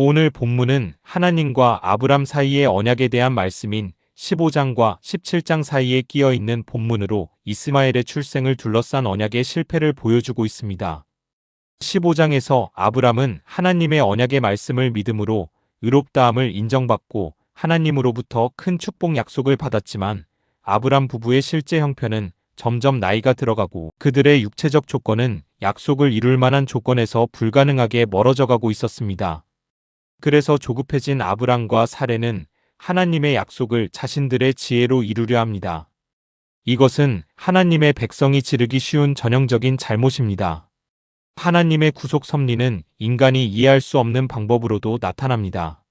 오늘 본문은 하나님과 아브람 사이의 언약에 대한 말씀인 15장과 17장 사이에 끼어 있는 본문으로 이스마엘의 출생을 둘러싼 언약의 실패를 보여주고 있습니다. 15장에서 아브람은 하나님의 언약의 말씀을 믿음으로 의롭다함을 인정받고 하나님으로부터 큰 축복 약속을 받았지만 아브람 부부의 실제 형편은 점점 나이가 들어가고 그들의 육체적 조건은 약속을 이룰 만한 조건에서 불가능하게 멀어져 가고 있었습니다. 그래서 조급해진 아브람과 사레는 하나님의 약속을 자신들의 지혜로 이루려 합니다. 이것은 하나님의 백성이 지르기 쉬운 전형적인 잘못입니다. 하나님의 구속 섭리는 인간이 이해할 수 없는 방법으로도 나타납니다.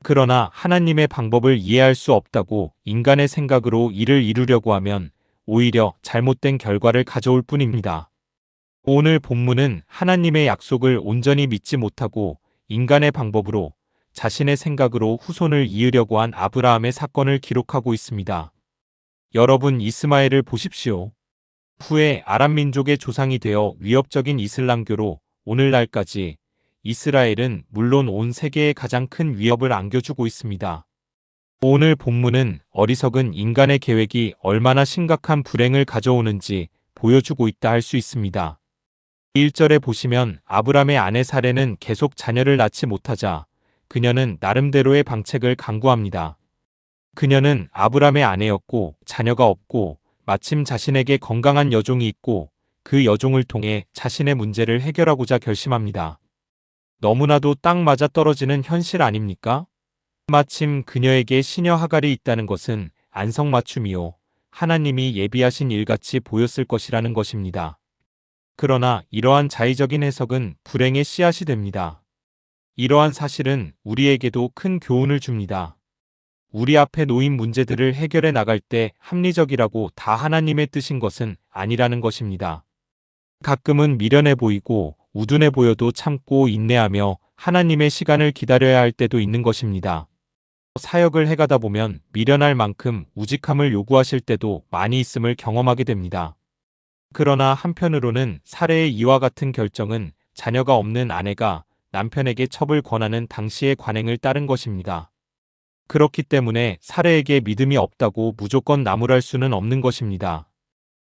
그러나 하나님의 방법을 이해할 수 없다고 인간의 생각으로 이를 이루려고 하면 오히려 잘못된 결과를 가져올 뿐입니다. 오늘 본문은 하나님의 약속을 온전히 믿지 못하고 인간의 방법으로 자신의 생각으로 후손을 이으려고 한 아브라함의 사건을 기록하고 있습니다. 여러분 이스마엘을 보십시오. 후에 아람 민족의 조상이 되어 위협적인 이슬람교로 오늘날까지 이스라엘은 물론 온 세계에 가장 큰 위협을 안겨주고 있습니다. 오늘 본문은 어리석은 인간의 계획이 얼마나 심각한 불행을 가져오는지 보여주고 있다 할 수 있습니다. 1절에 보시면 아브람의 아내 사레는 계속 자녀를 낳지 못하자 그녀는 나름대로의 방책을 강구합니다. 그녀는 아브람의 아내였고 자녀가 없고 마침 자신에게 건강한 여종이 있고 그 여종을 통해 자신의 문제를 해결하고자 결심합니다. 너무나도 딱 맞아 떨어지는 현실 아닙니까? 마침 그녀에게 시녀 하갈이 있다는 것은 안성맞춤이요. 하나님이 예비하신 일같이 보였을 것이라는 것입니다. 그러나 이러한 자의적인 해석은 불행의 씨앗이 됩니다. 이러한 사실은 우리에게도 큰 교훈을 줍니다. 우리 앞에 놓인 문제들을 해결해 나갈 때 합리적이라고 다 하나님의 뜻인 것은 아니라는 것입니다. 가끔은 미련해 보이고 우둔해 보여도 참고 인내하며 하나님의 시간을 기다려야 할 때도 있는 것입니다. 사역을 해가다 보면 미련할 만큼 우직함을 요구하실 때도 많이 있음을 경험하게 됩니다. 그러나 한편으로는 사레의 이와 같은 결정은 자녀가 없는 아내가 남편에게 첩을 권하는 당시의 관행을 따른 것입니다. 그렇기 때문에 사레에게 믿음이 없다고 무조건 나무랄 수는 없는 것입니다.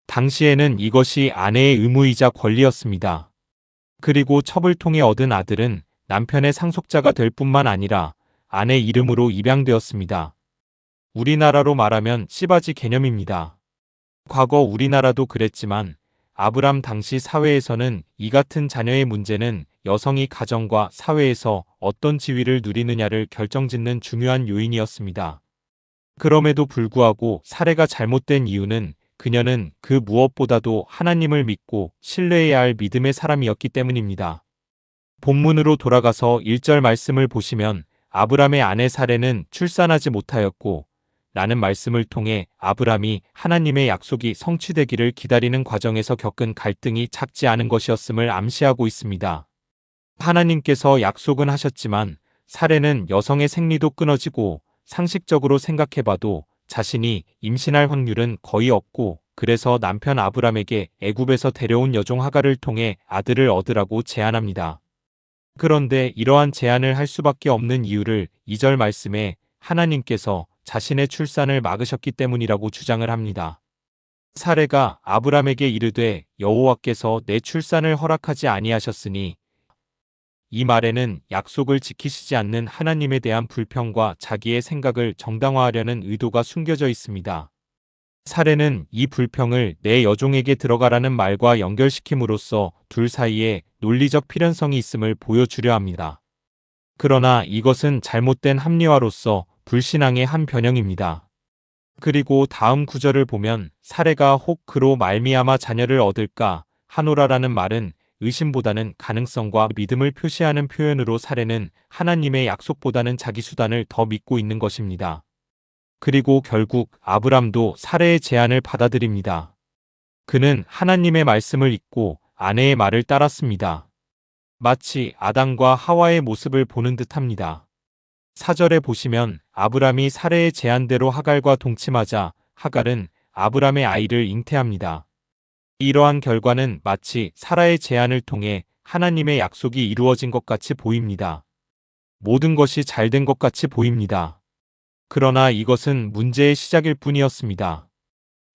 당시에는 이것이 아내의 의무이자 권리였습니다. 그리고 첩을 통해 얻은 아들은 남편의 상속자가 될 뿐만 아니라 아내 이름으로 입양되었습니다. 우리나라로 말하면 씨바지 개념입니다. 과거 우리나라도 그랬지만 아브람 당시 사회에서는 이 같은 자녀의 문제는 여성이 가정과 사회에서 어떤 지위를 누리느냐를 결정짓는 중요한 요인이었습니다. 그럼에도 불구하고 사례가 잘못된 이유는 그녀는 그 무엇보다도 하나님을 믿고 신뢰해야 할 믿음의 사람이었기 때문입니다. 본문으로 돌아가서 1절 말씀을 보시면 아브람의 아내 사레는 출산하지 못하였고 라는 말씀을 통해 아브람이 하나님의 약속이 성취되기를 기다리는 과정에서 겪은 갈등이 작지 않은 것이었음을 암시하고 있습니다. 하나님께서 약속은 하셨지만 사레는 여성의 생리도 끊어지고 상식적으로 생각해봐도 자신이 임신할 확률은 거의 없고 그래서 남편 아브람에게 애굽에서 데려온 여종 하갈을 통해 아들을 얻으라고 제안합니다. 그런데 이러한 제안을 할 수밖에 없는 이유를 2절 말씀에 하나님께서 자신의 출산을 막으셨기 때문이라고 주장을 합니다. 사레가 아브람에게 이르되 여호와께서 내 출산을 허락하지 아니하셨으니 이 말에는 약속을 지키시지 않는 하나님에 대한 불평과 자기의 생각을 정당화하려는 의도가 숨겨져 있습니다. 사레는 이 불평을 내 여종에게 들어가라는 말과 연결시킴으로써 둘 사이에 논리적 필연성이 있음을 보여주려 합니다. 그러나 이것은 잘못된 합리화로서 불신앙의 한 변형입니다. 그리고 다음 구절을 보면 사레가 혹 그로 말미암아 자녀를 얻을까 하노라라는 말은 의심보다는 가능성과 믿음을 표시하는 표현으로 사레는 하나님의 약속보다는 자기 수단을 더 믿고 있는 것입니다. 그리고 결국 아브람도 사레의 제안을 받아들입니다. 그는 하나님의 말씀을 잊고 아내의 말을 따랐습니다. 마치 아담과 하와의 모습을 보는 듯합니다. 4절에 보시면 아브람이 사레의 제안대로 하갈과 동침하자 하갈은 아브람의 아이를 잉태합니다. 이러한 결과는 마치 사라의 제안을 통해 하나님의 약속이 이루어진 것 같이 보입니다. 모든 것이 잘 된 것 같이 보입니다. 그러나 이것은 문제의 시작일 뿐이었습니다.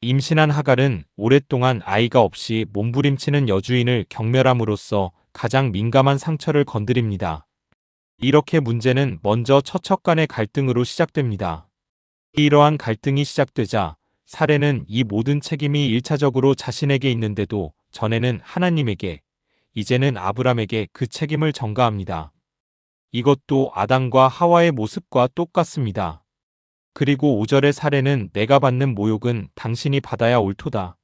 임신한 하갈은 오랫동안 아이가 없이 몸부림치는 여주인을 경멸함으로써 가장 민감한 상처를 건드립니다. 이렇게 문제는 먼저 처척 간의 갈등으로 시작됩니다. 이러한 갈등이 시작되자 사례는 이 모든 책임이 일차적으로 자신에게 있는데도 전에는 하나님에게, 이제는 아브람에게 그 책임을 전가합니다. 이것도 아담과 하와의 모습과 똑같습니다. 그리고 5절의 사례는 내가 받는 모욕은 당신이 받아야 옳도다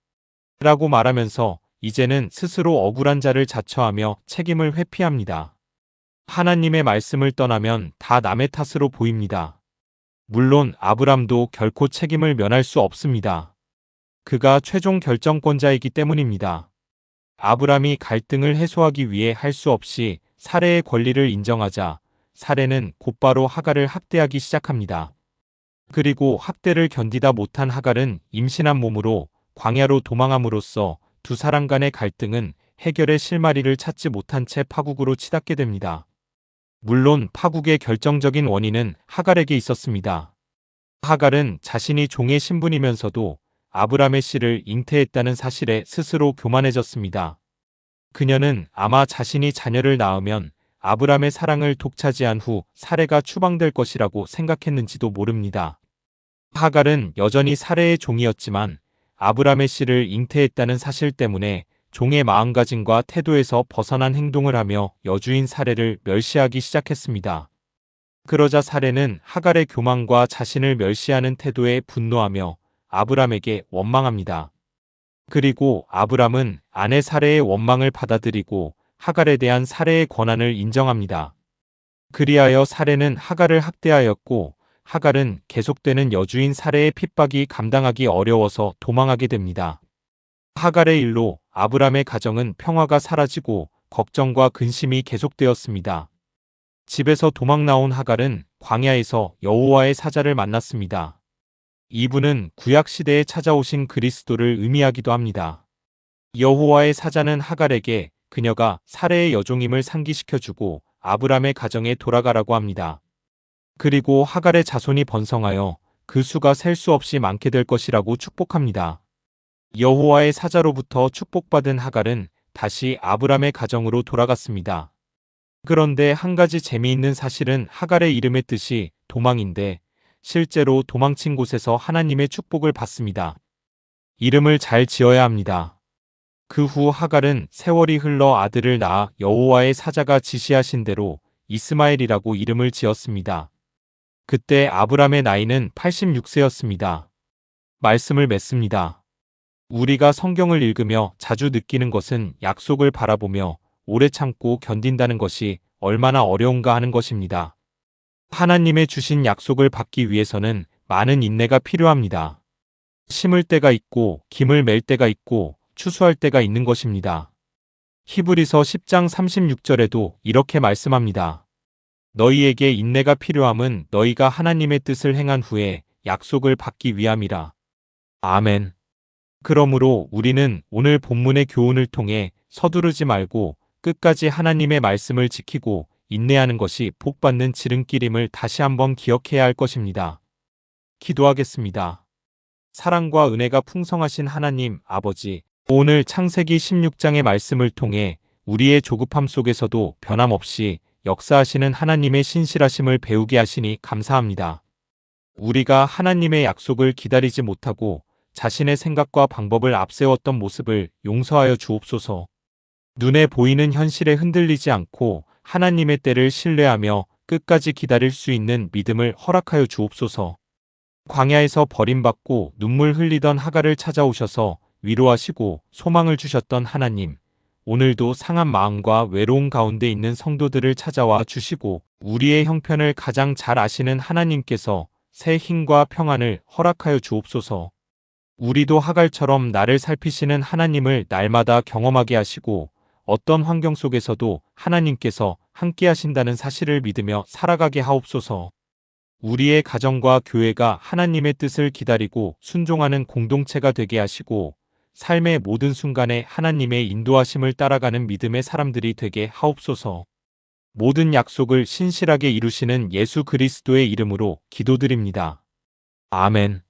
라고 말하면서 이제는 스스로 억울한 자를 자처하며 책임을 회피합니다. 하나님의 말씀을 떠나면 다 남의 탓으로 보입니다. 물론 아브람도 결코 책임을 면할 수 없습니다. 그가 최종 결정권자이기 때문입니다. 아브람이 갈등을 해소하기 위해 할 수 없이 사례의 권리를 인정하자 사례는 곧바로 하갈을 학대하기 시작합니다. 그리고 학대를 견디다 못한 하갈은 임신한 몸으로 광야로 도망함으로써 두 사람 간의 갈등은 해결의 실마리를 찾지 못한 채 파국으로 치닫게 됩니다. 물론 파국의 결정적인 원인은 하갈에게 있었습니다. 하갈은 자신이 종의 신분이면서도 아브람의 씨를 잉태했다는 사실에 스스로 교만해졌습니다. 그녀는 아마 자신이 자녀를 낳으면 아브람의 사랑을 독차지한 후 사례가 추방될 것이라고 생각했는지도 모릅니다. 하갈은 여전히 사례의 종이었지만 아브람의 씨를 잉태했다는 사실 때문에 종의 마음가짐과 태도에서 벗어난 행동을 하며 여주인 사례를 멸시하기 시작했습니다. 그러자 사례는 하갈의 교만과 자신을 멸시하는 태도에 분노하며 아브람에게 원망합니다. 그리고 아브람은 아내 사례의 원망을 받아들이고 하갈에 대한 사례의 권한을 인정합니다. 그리하여 사례는 하갈을 학대하였고 하갈은 계속되는 여주인 사례의 핍박이 감당하기 어려워서 도망하게 됩니다. 하갈의 일로 아브람의 가정은 평화가 사라지고 걱정과 근심이 계속되었습니다. 집에서 도망 나온 하갈은 광야에서 여호와의 사자를 만났습니다. 이분은 구약시대에 찾아오신 그리스도를 의미하기도 합니다. 여호와의 사자는 하갈에게 그녀가 사례의 여종임을 상기시켜주고 아브람의 가정에 돌아가라고 합니다. 그리고 하갈의 자손이 번성하여 그 수가 셀 수 없이 많게 될 것이라고 축복합니다. 여호와의 사자로부터 축복받은 하갈은 다시 아브람의 가정으로 돌아갔습니다. 그런데 한 가지 재미있는 사실은 하갈의 이름의 뜻이 도망인데 실제로 도망친 곳에서 하나님의 축복을 받습니다. 이름을 잘 지어야 합니다. 그 후 하갈은 세월이 흘러 아들을 낳아 여호와의 사자가 지시하신 대로 이스마엘이라고 이름을 지었습니다. 그때 아브람의 나이는 86세였습니다. 말씀을 맺습니다. 우리가 성경을 읽으며 자주 느끼는 것은 약속을 바라보며 오래 참고 견딘다는 것이 얼마나 어려운가 하는 것입니다. 하나님의 주신 약속을 받기 위해서는 많은 인내가 필요합니다. 심을 때가 있고 김을 맬 때가 있고 추수할 때가 있는 것입니다. 히브리서 10장 36절에도 이렇게 말씀합니다. 너희에게 인내가 필요함은 너희가 하나님의 뜻을 행한 후에 약속을 받기 위함이라. 아멘. 그러므로 우리는 오늘 본문의 교훈을 통해 서두르지 말고 끝까지 하나님의 말씀을 지키고 인내하는 것이 복받는 지름길임을 다시 한번 기억해야 할 것입니다. 기도하겠습니다. 사랑과 은혜가 풍성하신 하나님 아버지, 오늘 창세기 16장의 말씀을 통해 우리의 조급함 속에서도 변함없이 역사하시는 하나님의 신실하심을 배우게 하시니 감사합니다. 우리가 하나님의 약속을 기다리지 못하고 자신의 생각과 방법을 앞세웠던 모습을 용서하여 주옵소서. 눈에 보이는 현실에 흔들리지 않고 하나님의 때를 신뢰하며 끝까지 기다릴 수 있는 믿음을 허락하여 주옵소서. 광야에서 버림받고 눈물 흘리던 하갈을 찾아오셔서 위로하시고 소망을 주셨던 하나님, 오늘도 상한 마음과 외로움 가운데 있는 성도들을 찾아와 주시고 우리의 형편을 가장 잘 아시는 하나님께서 새 힘과 평안을 허락하여 주옵소서. 우리도 하갈처럼 나를 살피시는 하나님을 날마다 경험하게 하시고 어떤 환경 속에서도 하나님께서 함께 하신다는 사실을 믿으며 살아가게 하옵소서. 우리의 가정과 교회가 하나님의 뜻을 기다리고 순종하는 공동체가 되게 하시고 삶의 모든 순간에 하나님의 인도하심을 따라가는 믿음의 사람들이 되게 하옵소서. 모든 약속을 신실하게 이루시는 예수 그리스도의 이름으로 기도드립니다. 아멘.